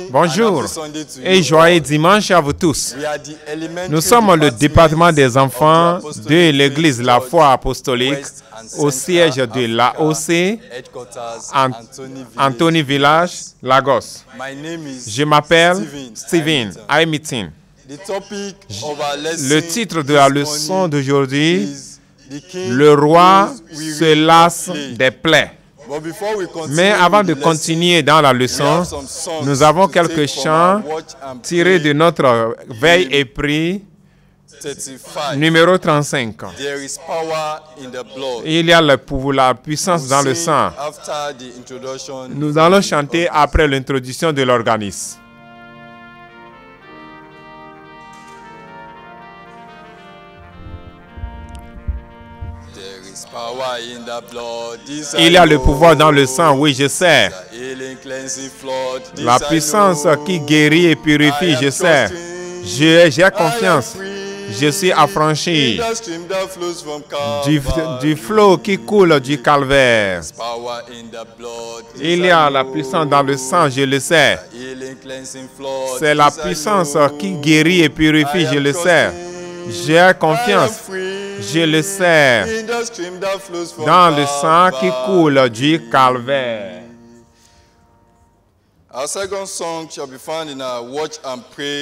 Bonjour et joyeux dimanche à vous tous. Nous sommes le département des enfants de l'Église La Foi Apostolique au siège de l'AOC, Anthony Village, Lagos. Je m'appelle Steven Aimitin. Le titre de la leçon d'aujourd'hui, le roi se lasse des plaies. Mais avant de continuer dans la leçon, nous avons quelques chants tirés de notre veille et prix numéro 35. Il y a la puissance dans le sang. Nous allons chanter après l'introduction de l'organisme. Il y a le pouvoir dans le sang, oui, je sais. La puissance qui guérit et purifie, je sais. J'ai confiance. Je suis affranchi du flot qui coule du calvaire. Il y a la puissance dans le sang, je le sais. C'est la puissance qui guérit et purifie, je le sais. J'ai confiance. Je le sais, dans le sang qui coule du calvaire.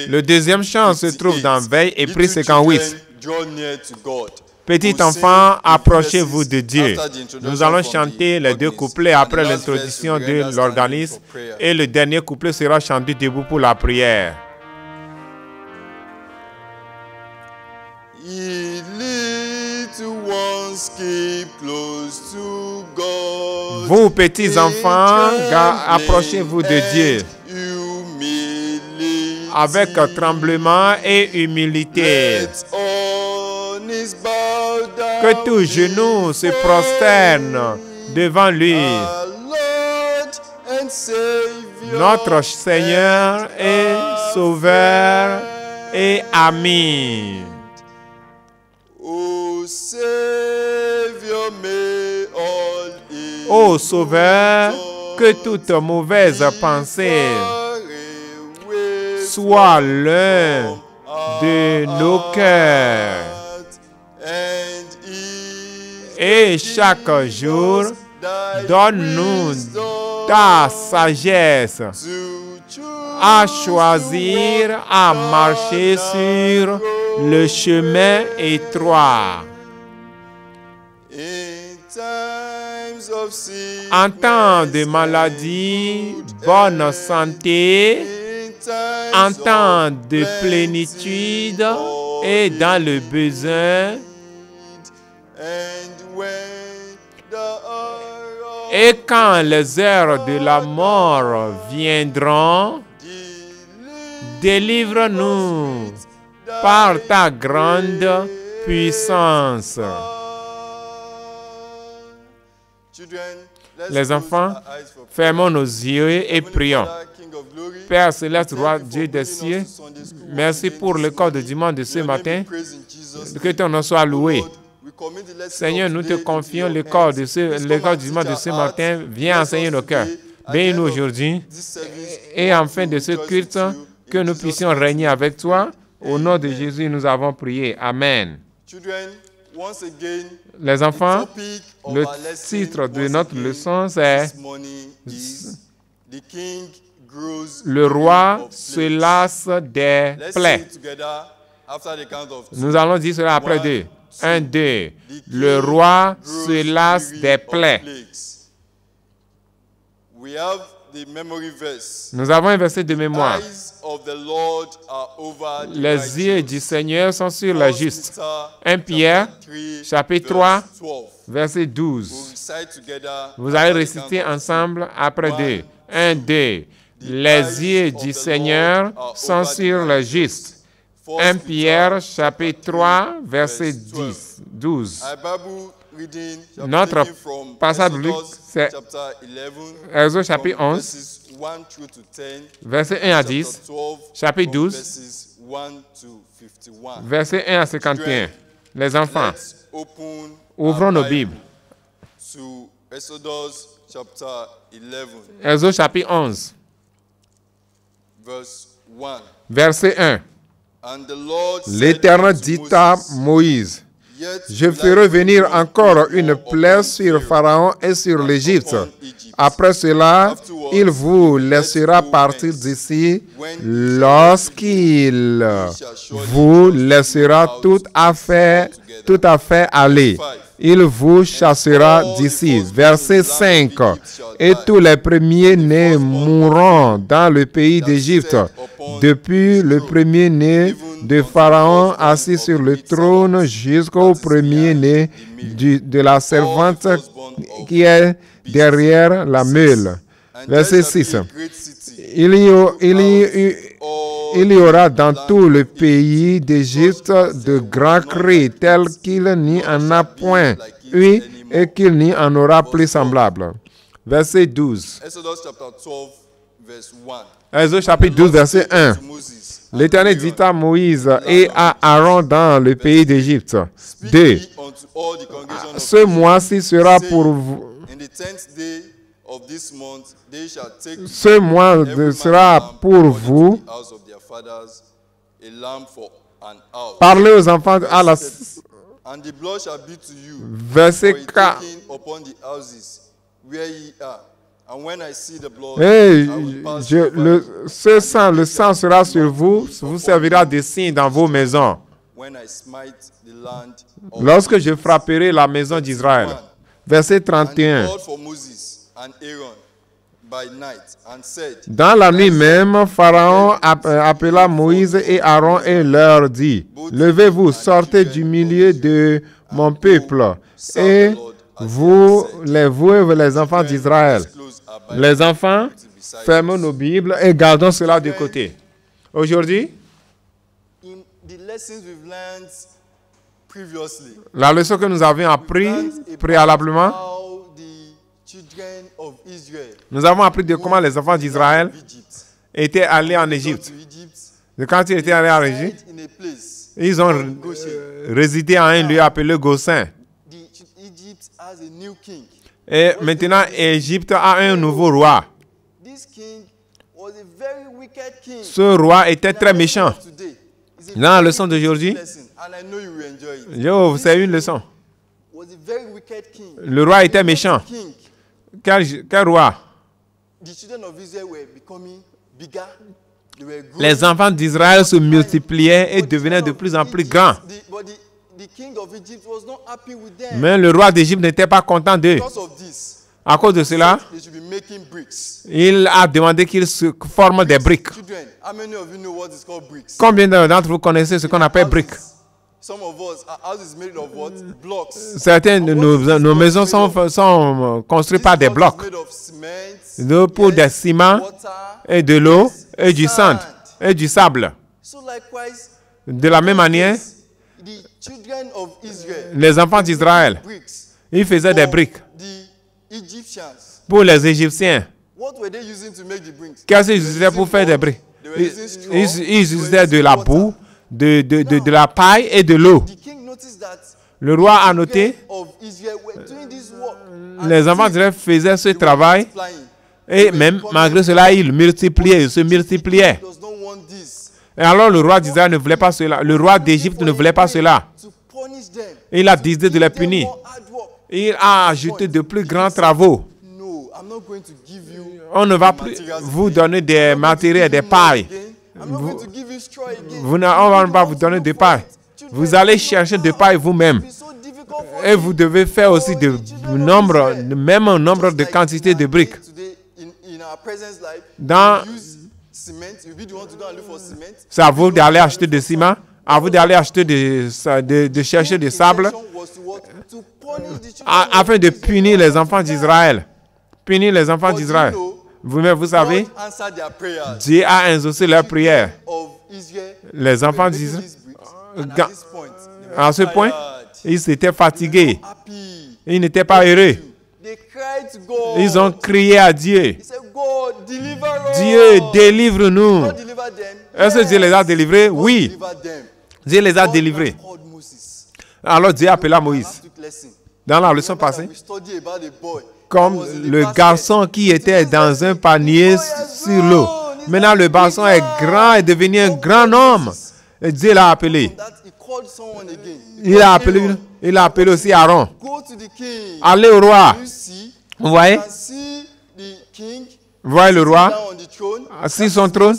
Le deuxième chant se trouve dans Veille et Prie 58. Petit enfant, approchez-vous de Dieu. Nous allons chanter les deux couplets après l'introduction de l'organisme et le dernier couplet sera chanté debout pour la prière. Vous, petits enfants, approchez-vous de Dieu avec tremblement et humilité. Que tout genou se prosterne devant lui. Notre Seigneur et Sauveur et ami. Ô Sauveur, que toute mauvaise pensée soit l'un de nos cœurs. Et chaque jour, donne-nous ta sagesse à choisir, à marcher sur le chemin étroit. En temps de maladie, bonne santé, en temps de plénitude et dans le besoin, et quand les heures de la mort viendront, délivre-nous par ta grande puissance. Les enfants, fermons nos yeux et prions. Père céleste, roi Dieu des cieux, merci pour le corps de dimanche de ce matin. Que ton nom soit loué. Seigneur, nous te confions le corps du dimanche de ce matin. Viens enseigner nos cœurs. Bénis-nous aujourd'hui. Et en fin de ce culte, que nous puissions régner avec toi. Au nom de Jésus, nous avons prié. Amen. Les enfants, le titre de notre leçon, c'est « Le roi se lasse des plaies ». Nous allons dire cela après deux. 1, 2. Le roi se lasse des plaies. Nous avons un verset de mémoire. Les yeux du Seigneur sont sur les justes. 1 Pierre, chapitre 3, verset 12. Vous allez réciter ensemble après deux. 1, 2. Les yeux du Seigneur sont sur les justes. 1 Pierre, chapitre 3, verset 12. Notre passage de Luc, c'est Exode chapitre 11, verset 1 à 10, chapitre 12, verset 1 à 51. Les enfants, ouvrons nos Bibles. Exode chapitre 11. Verset 1. L'Éternel dit à Moïse, je ferai venir encore une plaie sur Pharaon et sur l'Égypte. Après cela, il vous laissera partir d'ici lorsqu'il vous laissera tout à fait aller. Il vous chassera d'ici. Verset 5. Et tous les premiers-nés mourront dans le pays d'Égypte, depuis le premier-né de Pharaon assis sur le trône jusqu'au premier-né de la servante qui est derrière la meule. Verset 6. Il y aura dans tout le pays d'Égypte de grands cris tels qu'il n'y en a point eu et qu'il n'y en aura plus semblable. Verset 12. Exode chapitre 12, verset 1. L'Éternel dit à Moïse et à Aaron dans le pays d'Égypte. 2. Ce mois-ci sera pour vous. Ce mois sera pour vous. Parlez aux enfants à la... Verset 4. Et le sang sera sur vous, vous servira de signe dans vos maisons. Lorsque je frapperai la maison d'Israël. Verset 31. Dans la nuit même, Pharaon appela Moïse et Aaron et leur dit, levez-vous, sortez du milieu de mon peuple, et vous les enfants d'Israël. Les enfants, fermons nos Bibles et gardons cela de côté. Aujourd'hui, la leçon que nous avions appris préalablement, nous avons appris de comment les enfants d'Israël étaient allés en Égypte. Et quand ils étaient allés en Égypte, ils ont résidé à un lieu appelé Goshen. Et maintenant, Égypte a un nouveau roi. Ce roi était très méchant. Dans la leçon d'aujourd'hui, c'est une leçon. Le roi était méchant. Quel roi? Les enfants d'Israël se multipliaient et devenaient de plus en plus grands. Mais le roi d'Égypte n'était pas content d'eux. À cause de cela, il a demandé qu'ils se forment des briques. Combien d'entre vous connaissez ce qu'on appelle briques? Certaines de nos maisons sont construites par des blocs. Pour des ciments et de l'eau et du sand et du sable. De la même manière, les enfants d'Israël, ils faisaient des briques pour les Égyptiens. Qu'est-ce qu'ils utilisaient pour faire des briques? Ils utilisaient de la boue, de la paille et de l'eau. Le roi a noté, les enfants d'Israël faisaient ce travail et même malgré cela, ils se multipliaient. Et alors le roi d'Israël ne voulait pas cela. Le roi d'Égypte ne voulait pas cela. Il a décidé de les punir. Il a ajouté de plus grands travaux. On ne va plus vous donner des matériaux, des pailles. On ne va pas vous donner de paille. Vous allez chercher de paille vous-même. Et vous devez faire aussi même un nombre de quantités de briques. C'est à vous d'aller acheter du ciment, à vous d'aller acheter de chercher du sable, afin de punir les enfants d'Israël. Punir les enfants d'Israël. Vous-même, vous savez, Dieu a exaucé leurs prières. Les enfants d'Israël, à ce point, ils étaient fatigués. Ils n'étaient pas heureux. Ils ont crié à Dieu. Dieu, délivre-nous. Est-ce que Dieu les a délivrés? Oui. Dieu les a délivrés. Alors Dieu appela Moïse. Dans la leçon passée, comme le garçon qui était dans un panier sur l'eau. Maintenant, le garçon est grand et devenu un grand homme. Et Dieu l'a appelé. Il a appelé aussi Aaron. Allez au roi. Vous voyez? Vous voyez le roi sur son trône?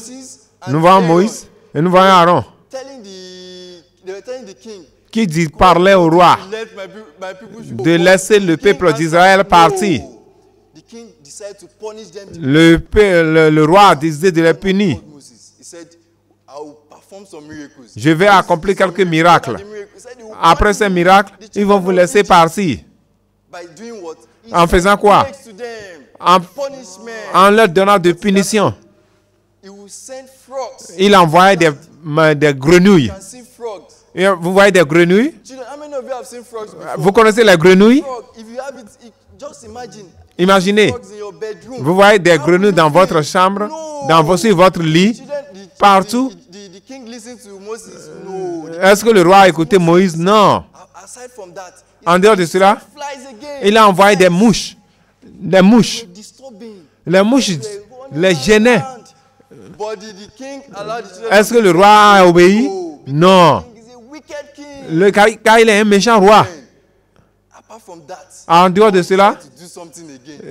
Nous voyons Moïse et nous voyons Aaron qui parlait au roi de laisser le peuple d'Israël partir. Le roi a décidé de les punir. Je vais accomplir quelques miracles. Après ces miracles, ils vont vous laisser partir. En faisant quoi? En leur donnant des punitions. Il envoyait des grenouilles. Et vous voyez des grenouilles? Vous connaissez les grenouilles? Imaginez, vous voyez des grenouilles dans votre chambre, sur votre lit, partout. Est-ce que le roi a écouté Moïse? Non. En dehors de cela, il a envoyé des mouches. Des mouches. Les mouches les gênaient. Est-ce que le roi a obéi? Non. Car il est un méchant roi. En dehors de cela,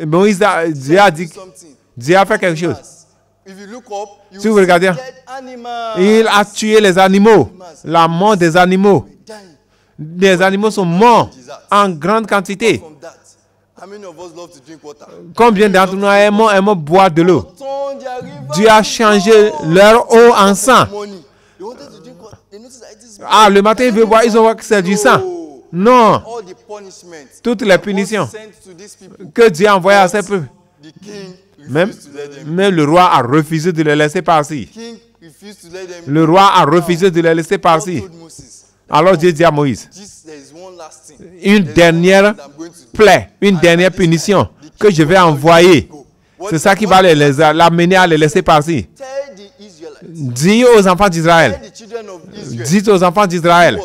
Moïse Dieu a dit, Dieu a fait quelque chose. Si vous regardez, il a tué les animaux, la mort des animaux. Les animaux sont morts en grande quantité. Combien d'entre nous aiment boire de l'eau? Dieu a changé leur eau en sang. Ah, le matin, ils veulent boire, ils ont vu que c'est du sang. Non. Toutes les punitions que Dieu a envoyées à ses peuples. Même le roi a refusé de les laisser partir. Le roi a refusé de les laisser partir. Alors Dieu dit à Moïse, une dernière plaie, une dernière punition que je vais envoyer. C'est ça qui va l'amener à les laisser partir. Dis aux enfants d'Israël, dites aux enfants d'Israël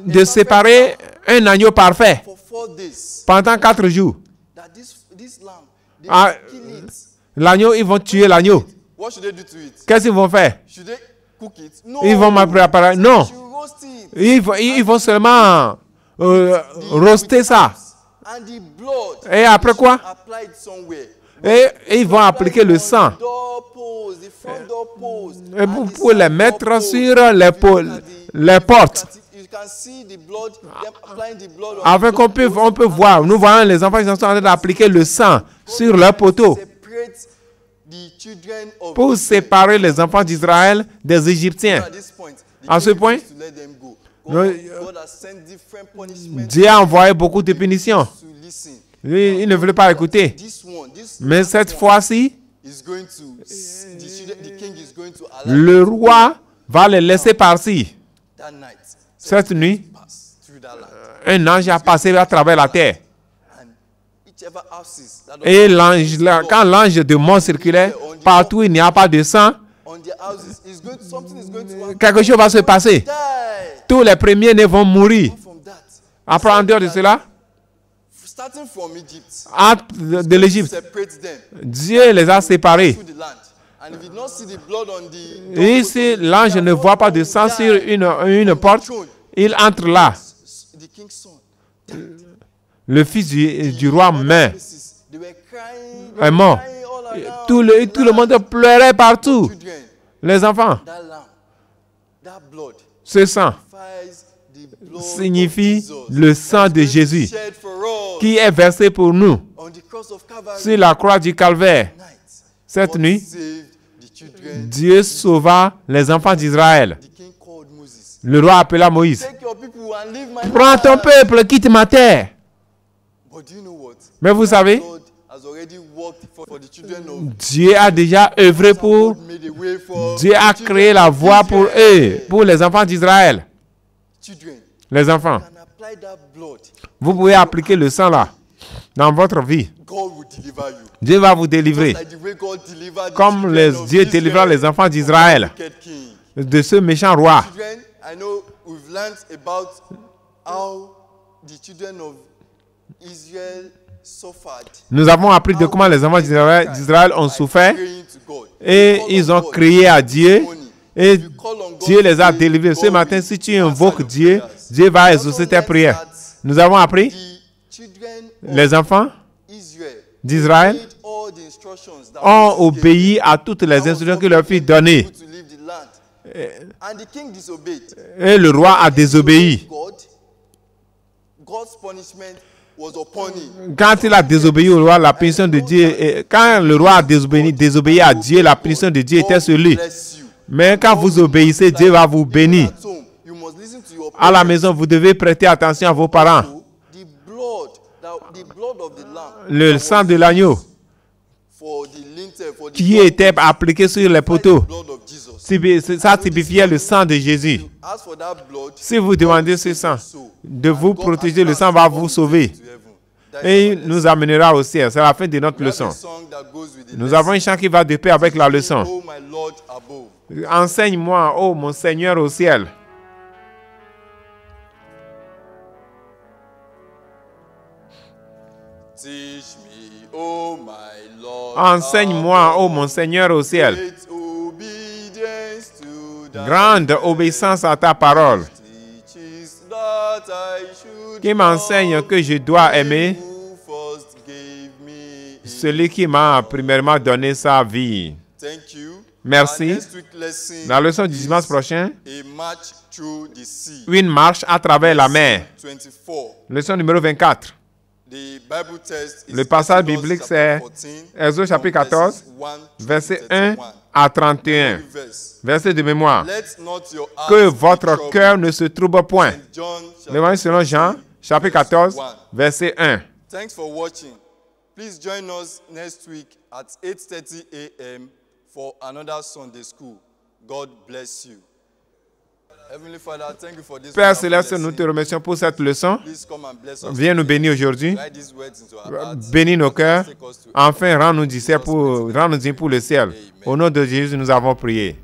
de séparer un agneau parfait pendant 4 jours. L'agneau, ils vont tuer l'agneau. Qu'est-ce qu'ils vont faire? Ils vont me préparer. Non. Ils vont seulement roaster ça. Et après quoi? Et ils vont appliquer le sang. Et pour les mettre sur les portes. Afin qu'on peut voir. Nous voyons les enfants qui sont en train d'appliquer le sang sur leurs poteaux. Pour séparer les enfants d'Israël des Égyptiens. À ce point, Dieu a envoyé beaucoup de punitions. Il ne voulait pas écouter. Mais cette fois-ci, le roi va les laisser partir. Cette nuit, un ange a passé à travers la terre. Et quand l'ange de mort circulait, partout où il n'y a pas de sang, quelque chose va se passer. Tous les premiers-nés vont mourir. Après, en dehors de cela, de l'Égypte, Dieu les a séparés. Et si l'ange ne voit pas de sang sur une porte, il entre là. Le fils du roi est mort. Tout le monde pleurait partout. Les enfants. Ce sang signifie le sang de Jésus qui est versé pour nous sur la croix du Calvaire. Cette nuit, Dieu sauva les enfants d'Israël. Le roi appela Moïse. Prends ton peuple, quitte ma terre. Mais vous savez, Dieu a déjà œuvré pour... Dieu a créé la voie pour eux, pour les enfants d'Israël. Les enfants, vous pouvez appliquer le sang là, dans votre vie. Dieu va vous délivrer. Comme Dieu délivra les enfants d'Israël de ce méchant roi. Nous avons appris de comment les enfants d'Israël ont souffert et ils ont crié à Dieu et Dieu les a délivrés. Ce matin, si tu invoques Dieu, Dieu va exaucer tes prières. Nous avons appris les enfants d'Israël ont obéi à toutes les instructions que leur fut données. Et le roi a désobéi. Quand il a désobéi au roi, la punition de Dieu, quand le roi a désobéi à Dieu, la punition de Dieu était sur lui. Mais quand vous obéissez, Dieu va vous bénir. À la maison, vous devez prêter attention à vos parents. Le sang de l'agneau qui était appliqué sur les poteaux, ça typifiait le sang de Jésus. Si vous demandez ce sang, de vous protéger, le sang va vous sauver et il nous amènera au ciel. C'est la fin de notre leçon. Nous avons un chant qui va de pair avec la leçon. Enseigne-moi, ô mon Seigneur au ciel. Enseigne-moi, ô mon Seigneur au ciel. Grande obéissance à ta parole, qui m'enseigne que je dois aimer celui qui m'a premièrement donné sa vie. Merci. La leçon du dimanche prochain, une marche à travers la mer. Leçon numéro 24. Le passage biblique, c'est Exode chapitre 14, verset 1 à 31. Verset de mémoire. Que votre cœur ne se trouble point. L'évangile selon Jean, chapitre 14, verset 1. Thanks for watching. Please join us next week at 8:30 a.m. for another Sunday school. God bless you. Heavenly Father, thank you for this. Père Céleste, nous te remercions pour cette leçon. Viens nous bénir aujourd'hui. Bénis nos cœurs. Enfin, rends-nous dignes pour le ciel. Au nom de Jésus, nous avons prié.